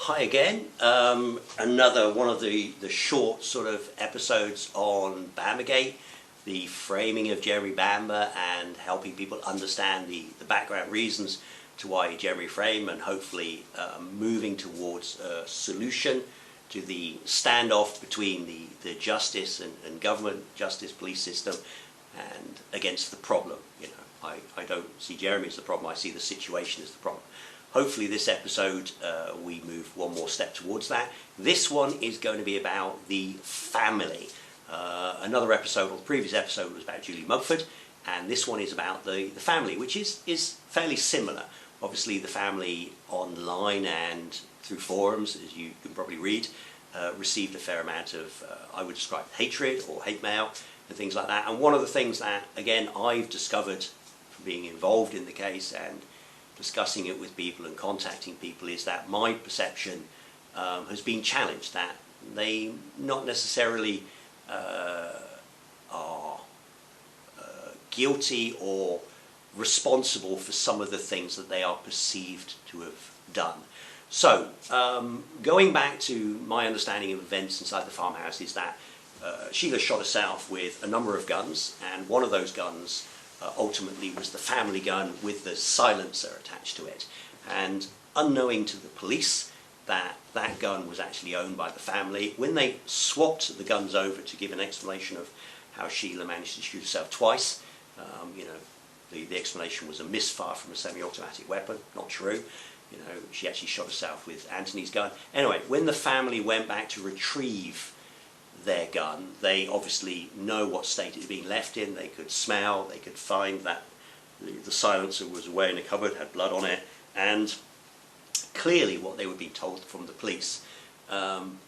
Hi again. Another one of the short sort of episodes on Bambergate, the framing of Jeremy Bamber and helping people understand the background reasons to why Jeremy framed, and hopefully moving towards a solution to the standoff between the justice and government, justice, police system, and against the problem. You know, I don't see Jeremy as the problem, I see the situation as the problem. Hopefully this episode we move one more step towards that. This one is going to be about the family. Another episode, or the previous episode, was about Julie Mugford, and this one is about the family, which is fairly similar. Obviously the family online and through forums, as you can probably read, received a fair amount of, I would describe, hatred or hate mail and things like that. And one of the things that, again, I've discovered from being involved in the case and discussing it with people and contacting people is that my perception has been challenged, that they not necessarily are guilty or responsible for some of the things that they are perceived to have done. So, going back to my understanding of events inside the farmhouse is that Sheila shot herself with a number of guns, and one of those guns ultimately was the family gun with the silencer attached to it. And unknowing to the police that that gun was actually owned by the family, when they swapped the guns over to give an explanation of how Sheila managed to shoot herself twice, you know, the explanation was a misfire from a semi-automatic weapon. Not true. You know, she actually shot herself with Anthony's gun. Anyway, when the family went back to retrieve their gun, they obviously know what state it had been left in. They could smell, they could find that the silencer was away in a cupboard, had blood on it, and clearly what they were being told from the police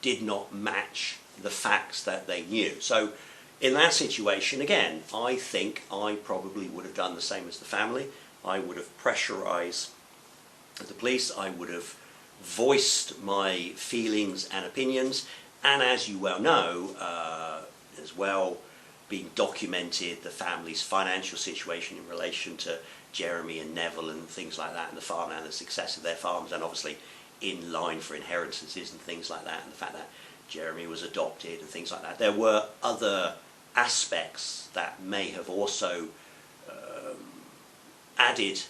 did not match the facts that they knew. So in that situation, again, I think I probably would have done the same as the family. I would have pressurized the police, I would have voiced my feelings and opinions, and as you well know, as well being documented, the family's financial situation in relation to Jeremy and Neville and things like that, and the farmland and the success of their farms, and obviously in line for inheritances and things like that, and the fact that Jeremy was adopted and things like that. There were other aspects that may have also added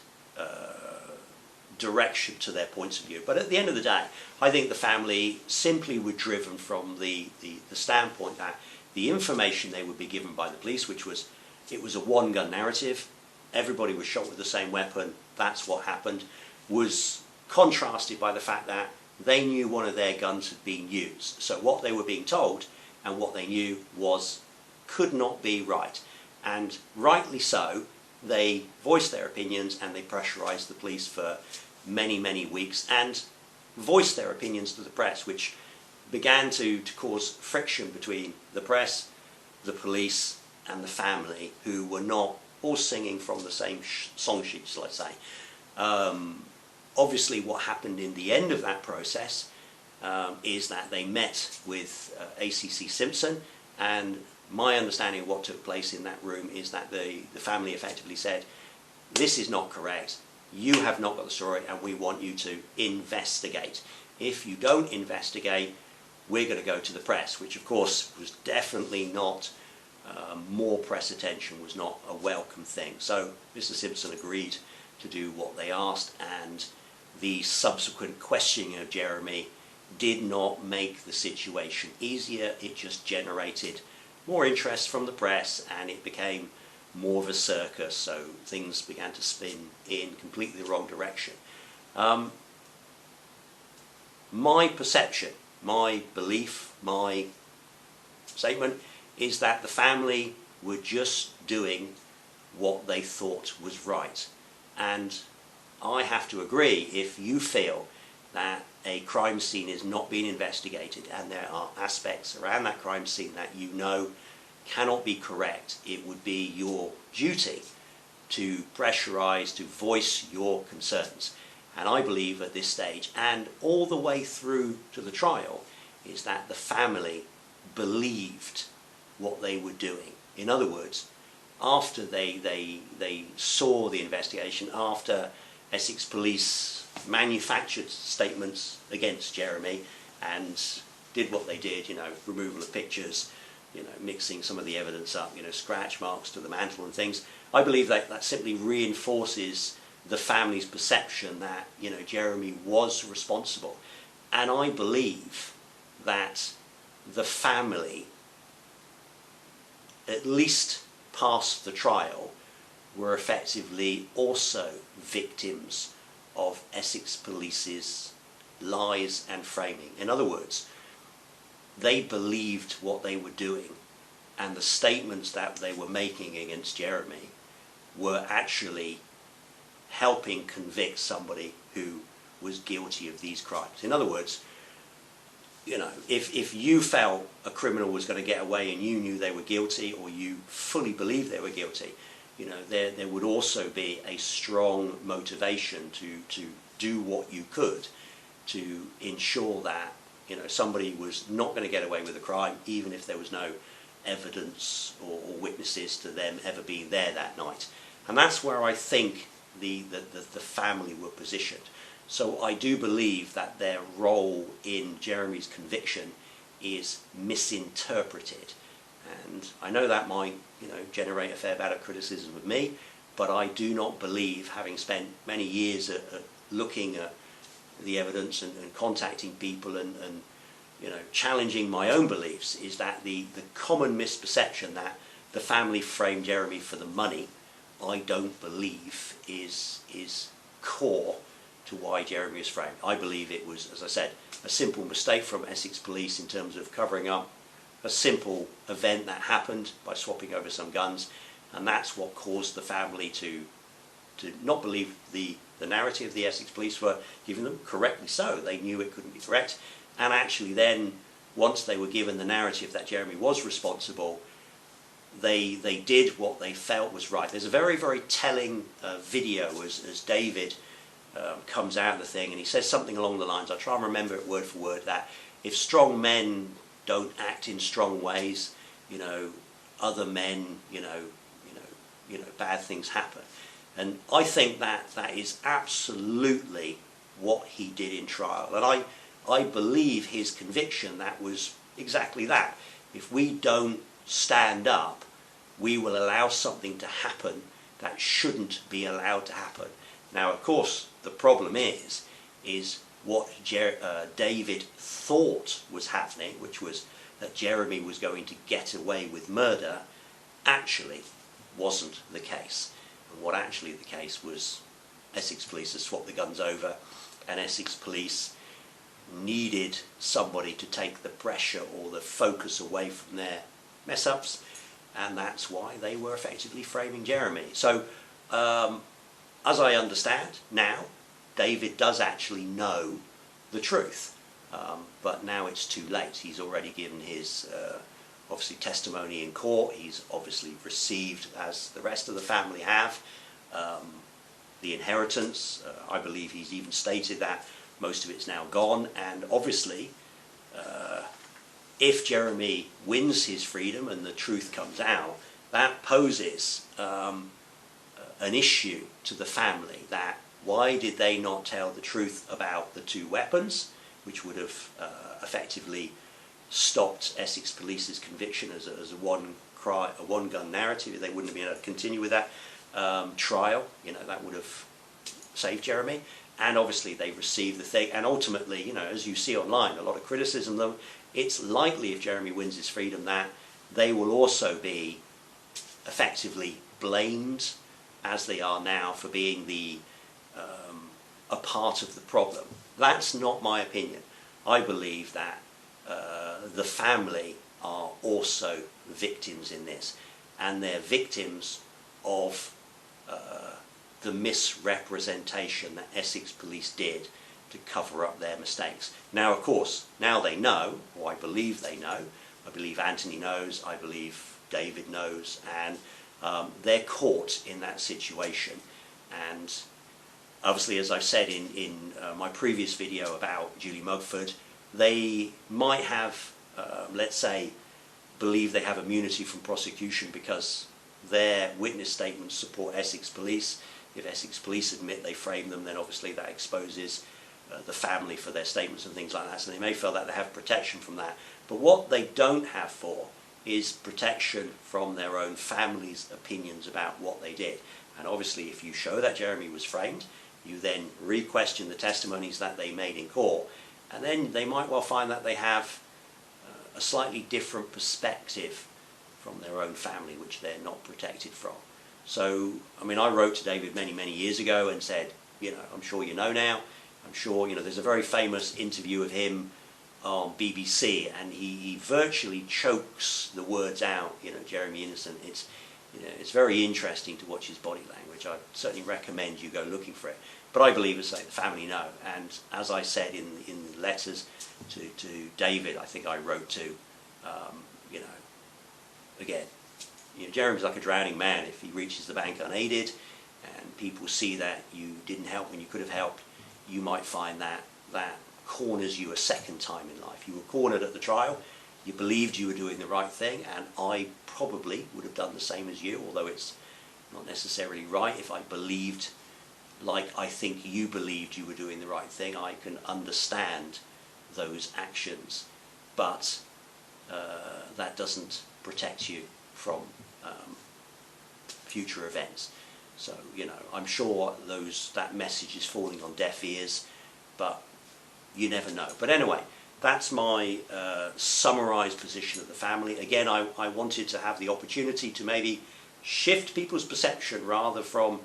direction to their points of view. But at the end of the day, I think the family simply were driven from the standpoint that the information they would be given by the police, which was, it was a one-gun narrative, everybody was shot with the same weapon, that's what happened, was contrasted by the fact that they knew one of their guns had been used. So what they were being told and what they knew could not be right. And rightly so, they voiced their opinions and they pressurized the police for many, many weeks and voiced their opinions to the press, which began to cause friction between the press, the police and the family, who were not all singing from the same song sheets, let's say. Obviously what happened in the end of that process is that they met with ACC Simpson, and my understanding of what took place in that room is that the family effectively said, this is not correct, you have not got the story and we want you to investigate. If you don't investigate, we're going to go to the press, which of course was definitely not, more press attention was not a welcome thing. So Mr. Simpson agreed to do what they asked, and the subsequent questioning of Jeremy did not make the situation easier, it just generated more interest from the press and it became more of a circus, so things began to spin in completely the wrong direction. My perception, my belief, my statement is that the family were just doing what they thought was right. And I have to agree, if you feel that a crime scene is not being investigated and there are aspects around that crime scene that you know cannot be correct, it would be your duty to pressurize, to voice your concerns. And I believe at this stage, and all the way through to the trial, is that the family believed what they were doing. In other words, after they saw the investigation, after Essex police manufactured statements against Jeremy and did what they did, removal of pictures, mixing some of the evidence up, scratch marks to the mantle and things. I believe that simply reinforces the family's perception that, Jeremy was responsible. And I believe that the family, at least past the trial, were effectively also victims of Essex Police's lies and framing. In other words, they believed what they were doing, and the statements that they were making against Jeremy were actually helping convict somebody who was guilty of these crimes. In other words, if you felt a criminal was going to get away and you knew they were guilty, or you fully believed they were guilty, there would also be a strong motivation to do what you could to ensure that somebody was not going to get away with a crime, even if there was no evidence or witnesses to them ever being there that night. And that's where I think the family were positioned. So I do believe that their role in Jeremy's conviction is misinterpreted. And I know that might, generate a fair bit of criticism of me, but I do not believe, having spent many years at looking at the evidence and contacting people and challenging my own beliefs, is that the common misperception that the family framed Jeremy for the money, I don't believe is core to why Jeremy was framed. I believe it was, as I said, a simple mistake from Essex Police in terms of covering up a simple event that happened by swapping over some guns, and that's what caused the family to not believe the narrative the Essex Police were giving them, correctly so. They knew it couldn't be correct, and actually then, once they were given the narrative that Jeremy was responsible, they did what they felt was right. There's a very, very telling video as David comes out of the thing, and he says something along the lines, I try and remember it word for word, that if strong men don't act in strong ways, other men, bad things happen. And I think that is absolutely what he did in trial. And I believe his conviction, that was exactly that. If we don't stand up, we will allow something to happen that shouldn't be allowed to happen. Now, of course, the problem is what David thought was happening, which was that Jeremy was going to get away with murder, actually wasn't the case. And what actually the case was, Essex Police had swapped the guns over, and Essex Police needed somebody to take the pressure or the focus away from their mess-ups, and that's why they were effectively framing Jeremy. So, as I understand now, David does actually know the truth, but now it's too late. He's already given his obviously testimony in court. He's obviously received, as the rest of the family have, the inheritance. I believe he's even stated that most of it's now gone, and obviously if Jeremy wins his freedom and the truth comes out, that poses an issue to the family, that why did they not tell the truth about the two weapons, which would have effectively stopped Essex Police's conviction as a one-gun narrative. They wouldn't have been able to continue with that trial. That would have saved Jeremy. And obviously they received the thing, and ultimately, as you see online, a lot of criticism of them. It's likely, if Jeremy wins his freedom, that they will also be effectively blamed, as they are now, for being a part of the problem. That's not my opinion. I believe that the family are also victims in this, and they're victims of the misrepresentation that Essex Police did to cover up their mistakes. Now, of course, now they know, or I believe they know. I believe Anthony knows, I believe David knows, and they're caught in that situation. And obviously, as I've said in my previous video about Julie Mugford, they might have, let's say, believe they have immunity from prosecution because their witness statements support Essex Police. if Essex police admit they framed them, then obviously that exposes the family for their statements and things like that. So they may feel that they have protection from that. But what they don't have for is protection from their own family's opinions about what they did. And obviously if you show that Jeremy was framed, you then re-question the testimonies that they made in court, and then they might well find that they have a slightly different perspective from their own family, which they're not protected from. So, I mean, I wrote to David many, many years ago and said, you know, I'm sure you know now, I'm sure, you know, there's a very famous interview of him on BBC, and he virtually chokes the words out, you know, Jeremy innocent. It's, you know, it's very interesting to watch his body language. I certainly recommend you go looking for it. But I believe, as I say, the family know. And as I said in letters to David, I think I wrote to, you know, again, you know, Jeremy's like a drowning man. If he reaches the bank unaided and people see that you didn't help when you could have helped, you might find that that corners you a second time in life. You were cornered at the trial, you believed you were doing the right thing, and I probably would have done the same as you, although it's not necessarily right. If I believed like I think you believed you were doing the right thing, I can understand those actions, but that doesn't protect you from future events. So, you know, I'm sure that message is falling on deaf ears, but you never know. But anyway, that's my summarised position of the family. Again, I wanted to have the opportunity to maybe shift people's perception rather from,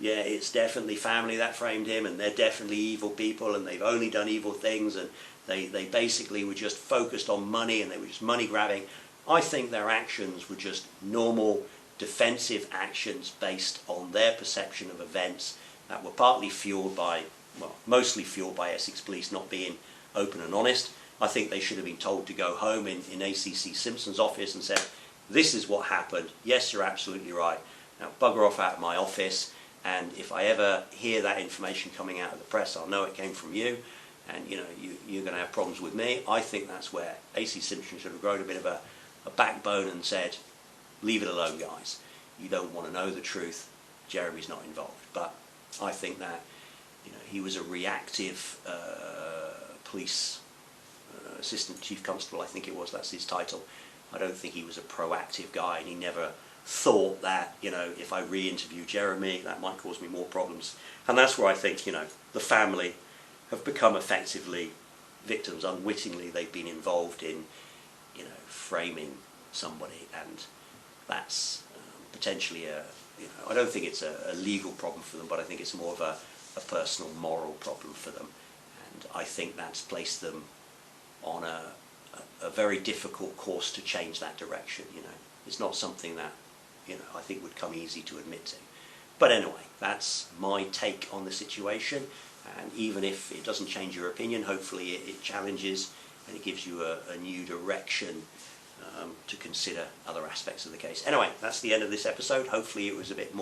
yeah, it's definitely family that framed him, and they're definitely evil people, and they've only done evil things, and they basically were just focused on money, and they were just money grabbing. I think their actions were just normal defensive actions based on their perception of events that were partly fueled by, well, mostly fueled by Essex police not being open and honest. I think they should have been told to go home in ACC Simpson's office and said, this is what happened. Yes, you're absolutely right. Now bugger off out of my office, and if I ever hear that information coming out of the press, I'll know it came from you, and you know, you're going to have problems with me. I think that's where AC Simpson should have grown a bit of a backbone and said, leave it alone, guys. You don't want to know the truth. Jeremy's not involved. But I think that, you know, he was a reactive police assistant chief constable, I think it was, that's his title. I don't think he was a proactive guy, and he never thought that, you know, if I re-interview Jeremy, that might cause me more problems. And that's where I think, you know, the family have become effectively victims. Unwittingly, they've been involved in, you know, framing somebody, and that's potentially you know, I don't think it's a legal problem for them, but I think it's more of a personal, moral problem for them. And I think that's placed them on a very difficult course to change that direction. You know, it's not something that, you know, I think would come easy to admit to. But anyway, that's my take on the situation, and even if it doesn't change your opinion, hopefully it challenges and it gives you a new direction to consider other aspects of the case. Anyway, that's the end of this episode. Hopefully it was a bit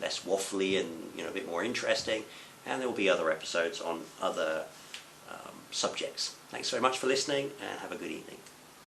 less waffly and, you know, a bit more interesting, and there will be other episodes on other subjects. Thanks very much for listening, and have a good evening.